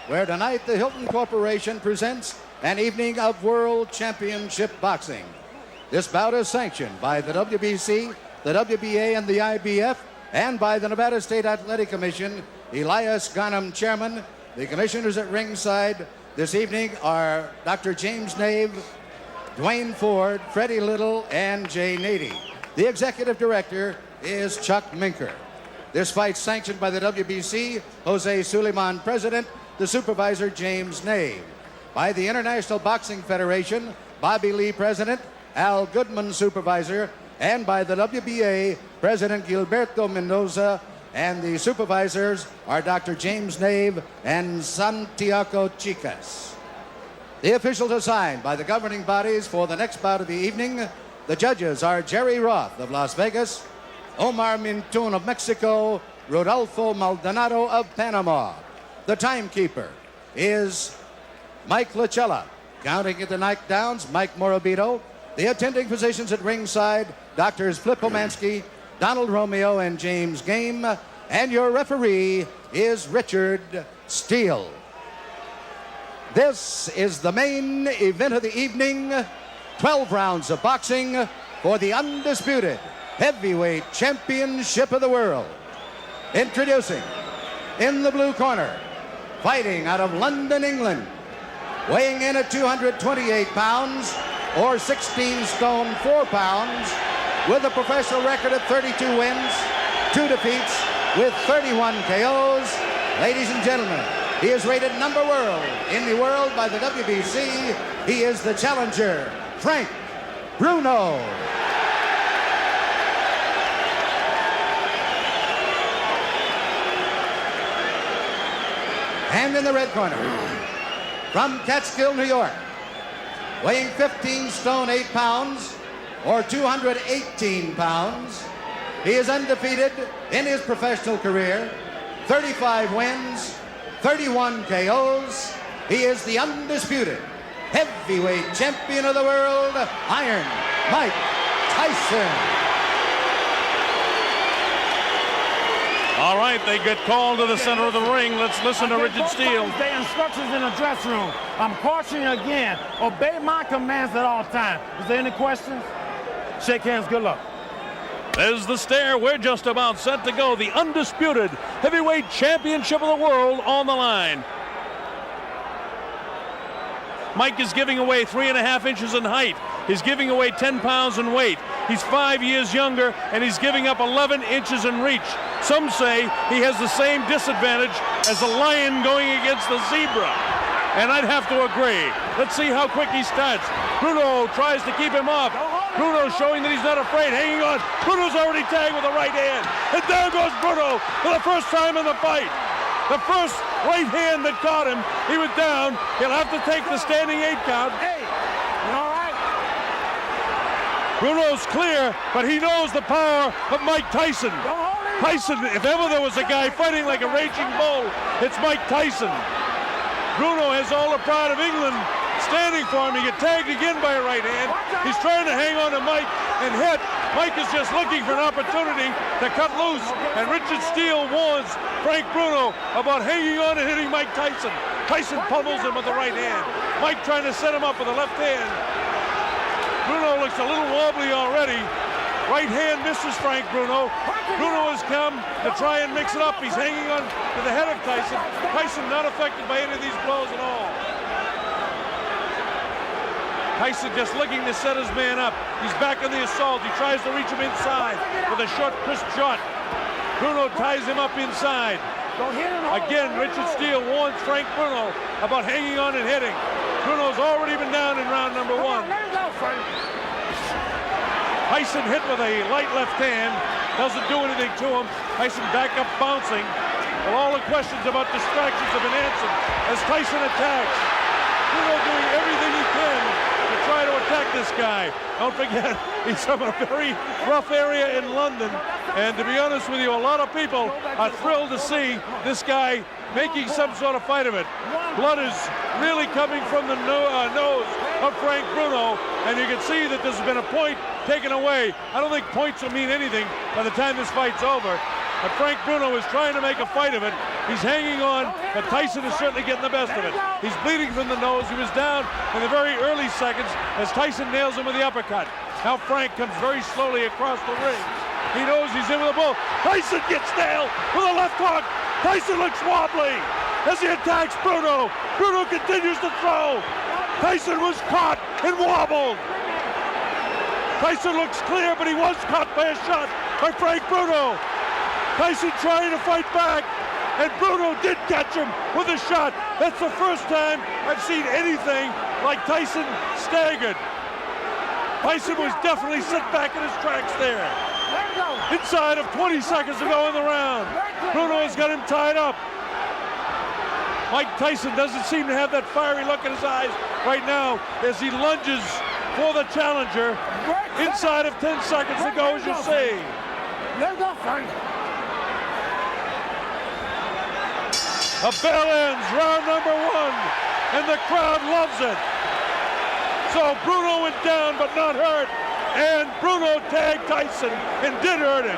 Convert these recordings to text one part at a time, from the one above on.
where tonight the Hilton Corporation presents an evening of World Championship Boxing. This bout is sanctioned by the WBC, the WBA, and the IBF, and by the Nevada State Athletic Commission. Elias Garnham, chairman. The commissioners at ringside this evening are Dr. James Nave, Dwayne Ford, Freddie Little, and Jay Nady. The executive director is Chuck Minker. This fight sanctioned by the WBC, Jose Suleiman, president, the supervisor, James Nave. By the International Boxing Federation, Bobby Lee, president, Al Goodman, supervisor, and by the WBA, President Gilberto Mendoza, and the supervisors are Dr. James Nave and Santiago Chicas. The officials assigned by the governing bodies for the next bout of the evening. The judges are Jerry Roth of Las Vegas, Omar Mintun of Mexico, Rodolfo Maldonado of Panama. The timekeeper is Mike Lachella. Counting at the Knockdowns, Mike Morabito. The attending physicians at ringside, Doctors Flip Omansky, Donald Romeo, and James Game. And your referee is Richard Steele. This is the main event of the evening. 12 rounds of boxing for the undisputed heavyweight championship of the world. Introducing, in the blue corner, fighting out of London, England, weighing in at 228 pounds or 16 stone 4 pounds, with a professional record of 32 wins, 2 defeats, with 31 KOs. Ladies and gentlemen, he is rated number world in the world by the WBC. He is the challenger, Frank Bruno. And in the red corner, from Catskill, New York, weighing 15 stone 8 pounds or 218 pounds, he is undefeated in his professional career, 35 wins, 31 KOs. He is the undisputed heavyweight champion of the world, Iron Mike Tyson. All right, they get called to the center of the ring. Let's listen to Richard Steele. The instructions in the dressing room. I'm cautioning you again. Obey my commands at all times. Is there any questions? Shake hands. Good luck. There's the stare. We're just about set to go. The undisputed heavyweight championship of the world on the line. Mike is giving away 3.5 inches in height. He's giving away 10 pounds in weight. He's 5 years younger, and he's giving up 11 inches in reach. Some say he has the same disadvantage as a lion going against the zebra. And I'd have to agree. Let's see how quick he starts. Bruno tries to keep him off. Bruno showing that he's not afraid, hanging on. Bruno's already tagged with the right hand. And there goes Bruno for the first time in the fight. The first right hand that caught him, he was down. He'll have to take the standing 8 count. Hey, you all right? Bruno's clear, but he knows the power of Mike Tyson. Tyson, if ever there was a guy fighting like a raging bull, it's Mike Tyson. Bruno has all the pride of England standing for him. He get tagged again by a right hand. He's trying to hang on to Mike and hit. Mike is just looking for an opportunity to cut loose. And Richard Steele warns Frank Bruno about hanging on and hitting Mike Tyson. Tyson pummels him with the right hand. Mike trying to set him up with the left hand. Bruno looks a little wobbly already. Right hand misses Frank Bruno. Bruno has come to try and mix it up. He's hanging on to the head of Tyson. Tyson not affected by any of these blows at all. Tyson just looking to set his man up. He's back on the assault. He tries to reach him inside with a short, crisp shot. Bruno ties him up inside. Again, Richard Steele warns Frank Bruno about hanging on and hitting. Bruno's already been down in round number 1. Tyson hit with a light left hand. Doesn't do anything to him. Tyson back up bouncing. Well, all the questions about distractions have been answered as Tyson attacks. Bruno doing everything he can to try to attack this guy. Don't forget, he's from a very rough area in London. And to be honest with you, a lot of people are thrilled to see this guy making some sort of fight of it. Blood is really coming from the nose of Frank Bruno, and you can see that there's been a point taken away. I don't think points will mean anything by the time this fight's over. And Frank Bruno is trying to make a fight of it. He's hanging on, but Tyson is certainly getting the best of it. He's bleeding from the nose. He was down in the very early seconds as Tyson nails him with the uppercut. Now Frank comes very slowly across the ring. He knows he's in with a bull. Tyson gets nailed with a left hook. Tyson looks wobbly as he attacks Bruno. Bruno continues to throw. Tyson was caught and wobbled. Tyson looks clear, but he was caught by a shot by Frank Bruno. Tyson trying to fight back, and Bruno did catch him with a shot. That's the first time I've seen anything like Tyson staggered. Tyson was definitely set back in his tracks there. Inside of 20 seconds to go in the round. Bruno has got him tied up. Mike Tyson doesn't seem to have that fiery look in his eyes right now as he lunges for the challenger. Inside of 10 seconds to go, as you see. Let's go, Frank. A bell ends round number 1, and the crowd loves it. So Bruno went down but not hurt, and Bruno tagged Tyson and did hurt him.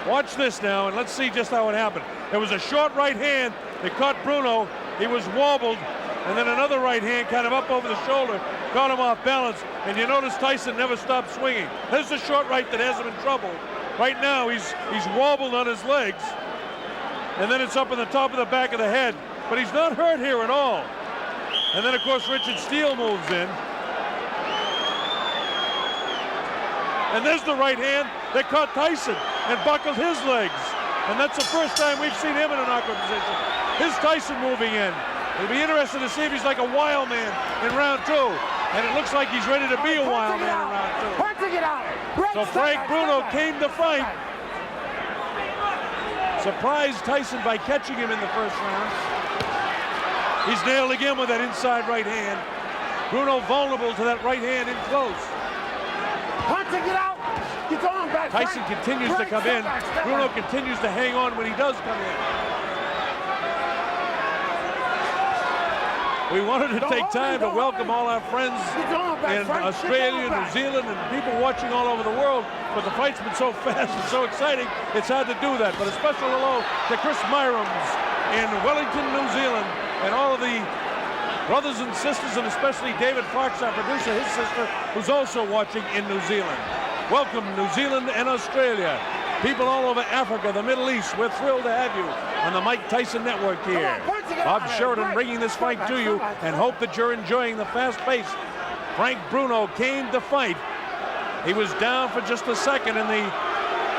Watch this now, and let's see just how it happened. There was a short right hand that caught Bruno. He was wobbled, and then another right hand kind of up over the shoulder caught him off balance, and you notice Tyson never stopped swinging. There's the short right that has him in trouble. Right now, he's wobbled on his legs, and then it's up in the top of the back of the head, but he's not hurt here at all. And then, of course, Richard Steele moves in. And there's the right hand that caught Tyson and buckled his legs. And that's the first time we've seen him in an awkward position. Here's Tyson moving in. It'll be interesting to see if he's like a wild man in round 2. And it looks like he's ready to be a wild man in round 2. So Frank Bruno came to fight. Surprised Tyson by catching him in the first round. He's nailed again with that inside right hand. Bruno vulnerable to that right hand in close. Tyson continues to come in. Bruno continues to hang on when he does come in. We wanted to take time to welcome all our friends in Australia, New Zealand, and people watching all over the world, but the fight's been so fast and so exciting, it's hard to do that. But a special hello to Chris Myrams in Wellington, New Zealand, and all of the brothers and sisters, and especially David Fox, our producer, his sister, who's also watching in New Zealand. Welcome, New Zealand and Australia. People all over Africa, the Middle East, we're thrilled to have you on the Mike Tyson Network here. Bob Sheridan bringing this fight to you, and hope that you're enjoying the fast pace. Frank Bruno came to fight. He was down for just a second in the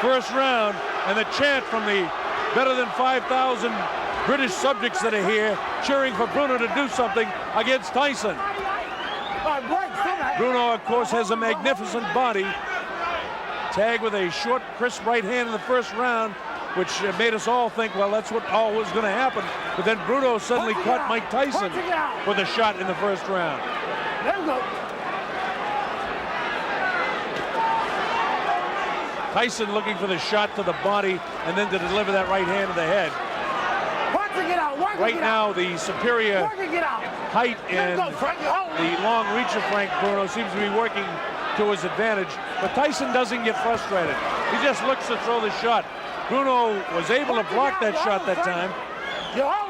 first round, and the chant from the better than 5,000 British subjects that are here cheering for Bruno to do something against Tyson. Bruno, of course, has a magnificent body. Tagged with a short, crisp right hand in the first round, which made us all think, well, that's what all was going to happen. But then Bruno suddenly caught Mike Tyson with a shot in the first round. There we go. Tyson looking for the shot to the body and then to deliver that right hand to the head. Right now, the superior height and the long reach of Frank Bruno seems to be working to his advantage, but Tyson doesn't get frustrated. He just looks to throw the shot. Bruno was able to block that shot that time.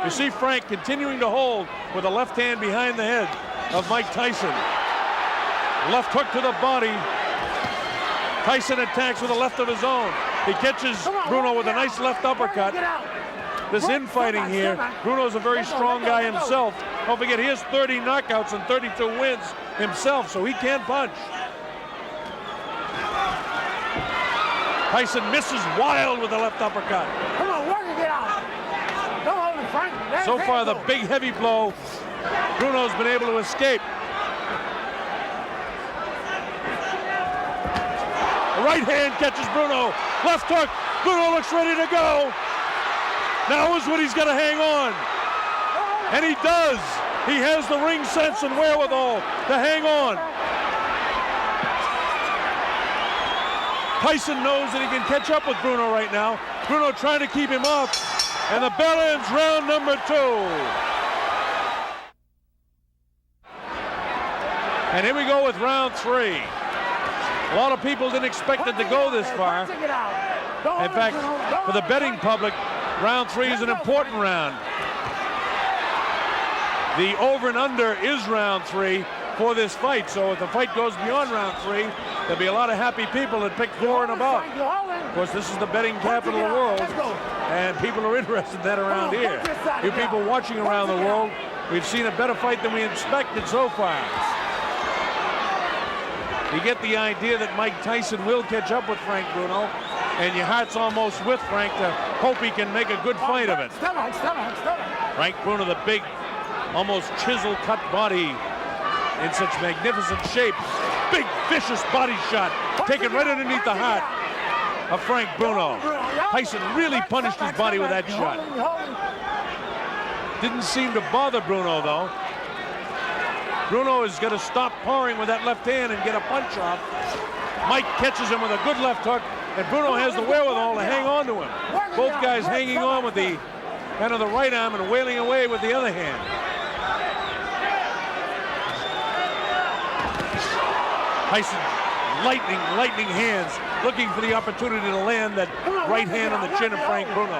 You see Frank continuing to hold with a left hand behind the head of Mike Tyson. Left hook to the body. Tyson attacks with a left of his own. He catches Bruno with a nice left uppercut. This infighting here, Bruno's a very strong guy himself. Don't forget, he has 30 knockouts and 32 wins himself, so he can punch. Tyson misses wild with the left uppercut. Come on, work it out. Don't hold him, Frank. So far, the big heavy blow, Bruno's been able to escape. The right hand catches Bruno. Left hook. Bruno looks ready to go. Now is when he's got to hang on. And he does. He has the ring sense and wherewithal to hang on. Tyson knows that he can catch up with Bruno right now. Bruno trying to keep him up. And the bell ends round number 2. And here we go with round 3. A lot of people didn't expect it to go this far. In fact, for the betting public, round 3 is an important round. The over and under is round 3 for this fight. So if the fight goes beyond round 3, there'll be a lot of happy people that pick 4 and above. Of course, this is the betting capital of the world, and people are interested in that around here. You people watching around the world, we've seen a better fight than we expected so far. You get the idea that Mike Tyson will catch up with Frank Bruno, and your heart's almost with Frank to hope he can make a good fight of it. Frank Bruno, the big, almost chisel-cut body in such magnificent shape. Big, vicious body shot taken right underneath the heart of Frank Bruno. Tyson really punished his body with that shot. Didn't seem to bother Bruno, though. Bruno is going to stop pouring with that left hand and get a punch off. Mike catches him with a good left hook, and Bruno has the wherewithal to hang on to him. Both guys hanging on with the kind of the right arm and wailing away with the other hand. Tyson, lightning hands, looking for the opportunity to land that right hand on the chin of Frank Bruno.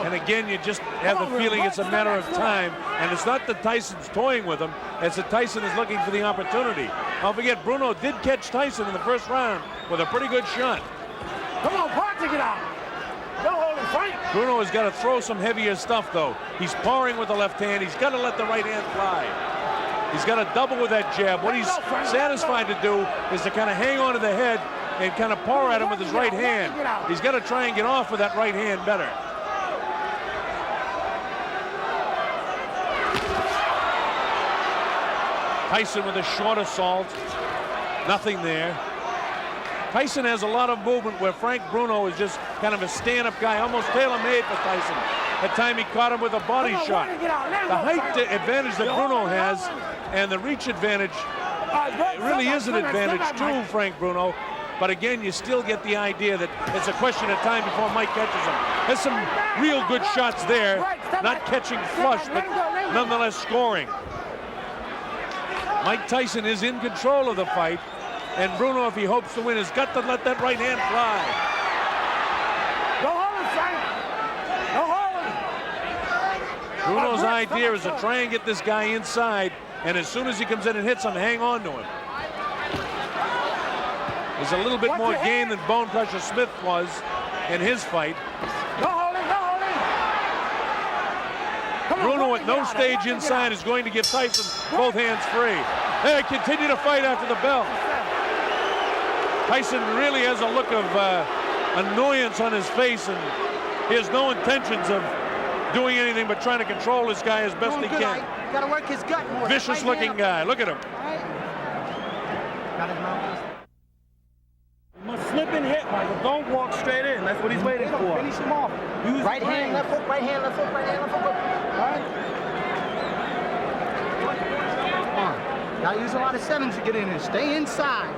And again, you just have the feeling it's a matter of time. And it's not that Tyson's toying with him, it's that Tyson is looking for the opportunity. Don't forget, Bruno did catch Tyson in the first round with a pretty good shot. Come on, punching it out. Don't hold him, Frank. Bruno has got to throw some heavier stuff, though. He's powering with the left hand. He's got to let the right hand fly. He's got to double with that jab. What he's satisfied to do is to kind of hang on to the head and kind of power at him with his right hand. He's got to try and get off with that right hand better. Tyson with a short assault. Nothing there. Tyson has a lot of movement where Frank Bruno is just kind of a stand-up guy, almost tailor-made for Tyson. That time he caught him with a body shot. The height advantage that Bruno has and the reach advantage really is an advantage to Frank Bruno. But again, you still get the idea that it's a question of time before Mike catches him. There's some real good shots there, not catching flush, but nonetheless scoring. Mike Tyson is in control of the fight, and Bruno, if he hopes to win, has got to let that right hand fly. Bruno's idea is to try and get this guy inside, and as soon as he comes in and hits him, hang on to him. He's a little bit more game than Bone Crusher Smith was in his fight. Bruno at no stage inside is going to give Tyson both hands free. They continue to fight after the bell. Tyson really has a look of annoyance on his face, and he has no intentions of doing anything but trying to control this guy as best he can. Got to work his gut more. Vicious looking guy. Look at him. You must slip and hit, Michael. Don't walk straight in. That's what he's waiting for. Finish him off. Use right hand, left hook, right hand, left hook, right hand, left hook. All right. Come on. Gotta use a lot of sevens to get in there. Stay inside.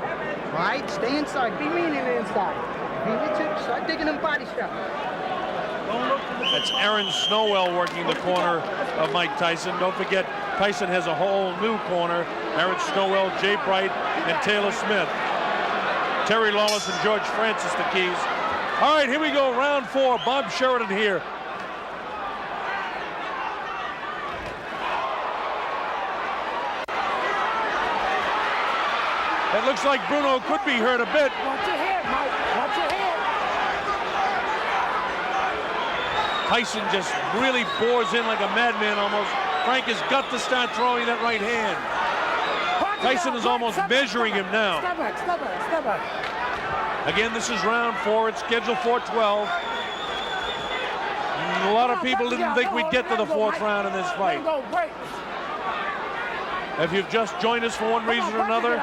All right? Stay inside. Be mean in the inside. Start digging them body shots. That's Aaron Snowell working the corner of Mike Tyson. Don't forget, Tyson has a whole new corner. Aaron Snowell, Jay Bright, and Taylor Smith. Terry Lawless and George Francis, the keys. All right, here we go, round 4. Bob Sheridan here. It looks like Bruno could be hurt a bit. Watch your head, Mike. Watch your head. Tyson just really bores in like a madman almost. Frank has got to start throwing that right hand. Tyson is almost measuring him now. Step back. Again, this is round 4. It's scheduled for 12. A lot of people didn't think we'd get to the 4th round in this fight. If you've just joined us for one reason or another,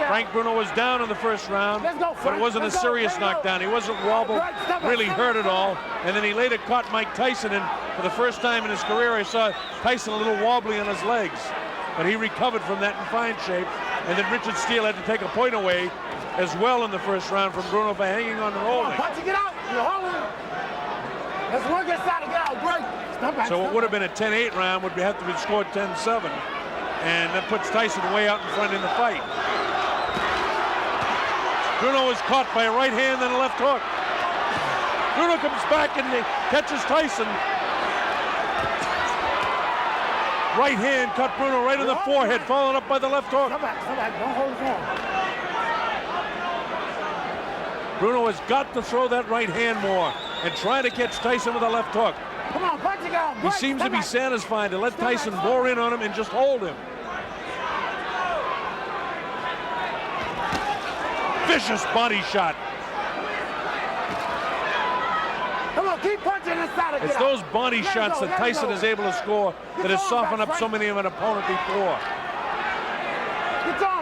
Frank Bruno was down in the first round, but it wasn't a serious knockdown. He wasn't wobbled, really hurt at all. And then he later caught Mike Tyson, and for the first time in his career, I saw Tyson a little wobbly on his legs. But he recovered from that in fine shape. And then Richard Steele had to take a point away as well in the first round from Bruno for hanging on and holding. Get out. You're holding. Let's work inside and get out. Great. So what would have been a 10-8 round would have to be scored 10-7. And that puts Tyson way out in front in the fight. Bruno is caught by a right hand and a left hook. Bruno comes back and catches Tyson. Right hand cut Bruno right in the forehead, followed up by the left hook. Come back, don't hold his hand. Bruno has got to throw that right hand more and try to catch Tyson with a left hook. Come on, punch it out. He seems to be satisfied to let Tyson bore in on him and just hold him. Vicious body shot. Come on, keep punching inside of it. It's those body shots that Tyson is able to score that has softened up so many of an opponent before.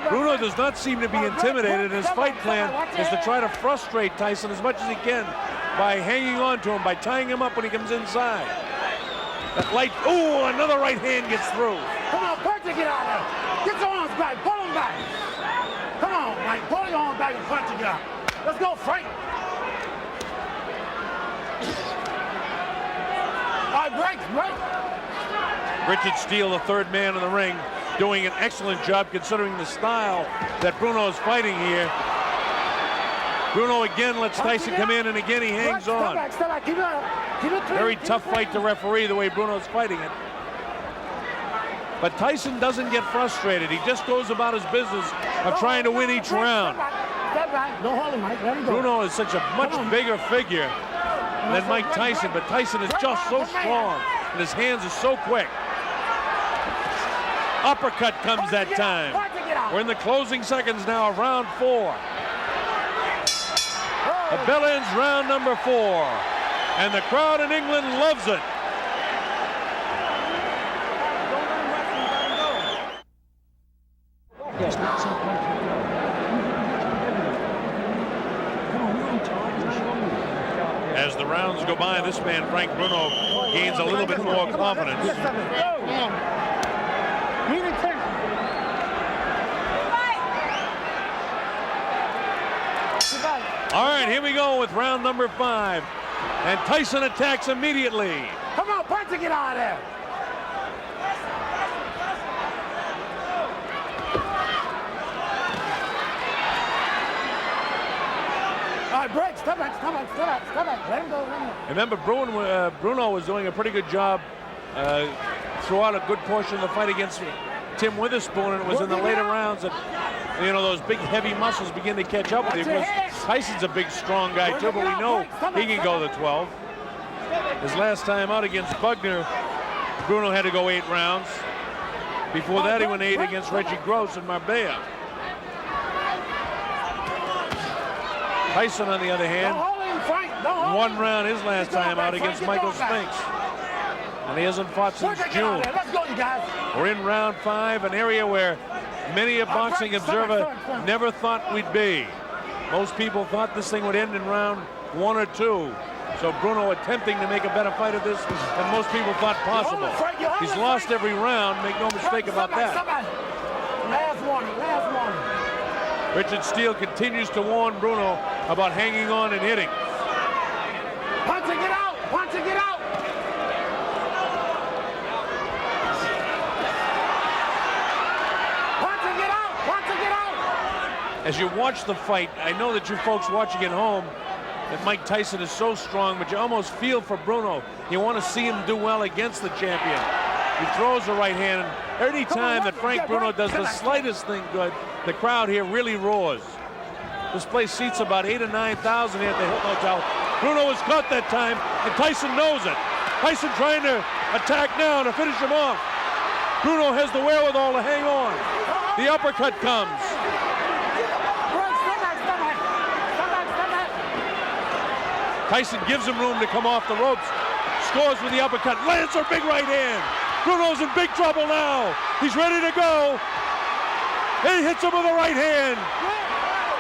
Bruno does not seem to be intimidated. His fight plan is to try to frustrate Tyson as much as he can by hanging on to him, by tying him up when he comes inside. That light, ooh, another right hand gets through. Come on, punch it, get out there. Get your arms back, pull them back. Come on, Mike, pull your arms back and punch it, get out. Let's go, Frank. All right, break. Richard Steele, the third man in the ring, doing an excellent job considering the style that Bruno is fighting here. Bruno again lets Tyson come in, and again he hangs on. Very tough fight to referee the way Bruno's fighting it. But Tyson doesn't get frustrated. He just goes about his business of trying to win each round. Don't hold him, Mike. Let him go. Bruno is such a much bigger figure than Mike Tyson, but Tyson is just so strong, and his hands are so quick. Uppercut comes that time. We're in the closing seconds now of round 4. The bell ends round number 4, and the crowd in England loves it. As the rounds go by, this man, Frank Bruno, gains a little bit more confidence. All right, here we go with round number 5. And Tyson attacks immediately. Come on, punch it, get out of there. All right, break, step back. Let him go. Remember, Bruno was doing a pretty good job throughout a good portion of the fight against Tim Witherspoon, and it was in the later rounds that, you know, those big heavy muscles begin to catch up with him. Because Tyson's a big, strong guy too, but we know he can go the 12. His last time out against Bugner, Bruno had to go 8 rounds. Before that, he went 8 against Reggie Gross in Marbella. Tyson, on the other hand, 1 round his last time out against Michael Spinks. And he hasn't fought since June. We're in round 5, an area where many a boxing observer never thought we'd be. Most people thought this thing would end in round 1 or 2. So Bruno attempting to make a better fight of this than most people thought possible. He's lost every round, make no mistake about that. Last warning. Richard Steele continues to warn Bruno about hanging on and hitting. Punch it, get out. As you watch the fight, I know that you folks watching at home, that Mike Tyson is so strong, but you almost feel for Bruno. You want to see him do well against the champion. He throws the right hand, and every time that Frank Bruno does the slightest thing good, the crowd here really roars. This place seats about 8,000 or 9,000 here at the Hilton Hotel. Bruno was caught that time, and Tyson knows it. Tyson trying to attack now to finish him off. Bruno has the wherewithal to hang on. The uppercut comes. Tyson gives him room to come off the ropes. Scores with the uppercut. Lands a big right hand. Bruno's in big trouble now. He's ready to go. He hits him with a right hand.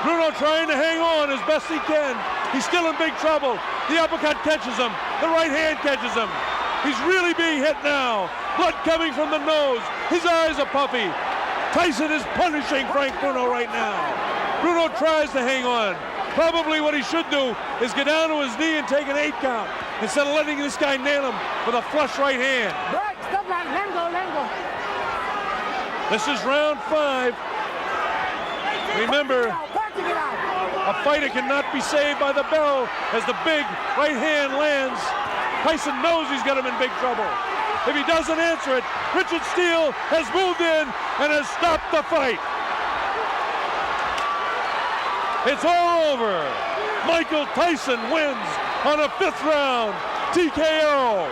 Bruno trying to hang on as best he can. He's still in big trouble. The uppercut catches him. The right hand catches him. He's really being hit now. Blood coming from the nose. His eyes are puffy. Tyson is punishing Frank Bruno right now. Bruno tries to hang on. Probably what he should do is get down to his knee and take an 8 count instead of letting this guy nail him with a flush right hand. Stop that. Let him go. This is round 5. Remember, A fighter cannot be saved by the bell as the big right hand lands. Tyson knows he's got him in big trouble. If he doesn't answer it, Richard Steele has moved in and has stopped the fight. It's all over. Michael Tyson wins on a 5th round TKO.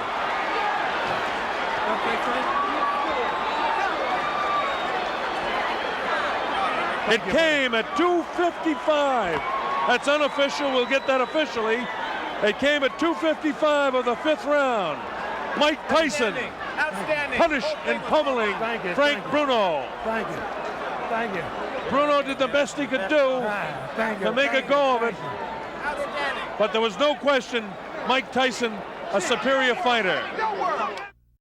It came at 2:55. That's unofficial. We'll get that officially. It came at 2:55 of the 5th round. Mike Tyson punished and pummeling Frank Bruno. Thank you. Thank you. Bruno did the best he could do to make a go of it. But there was no question Mike Tyson a superior fighter.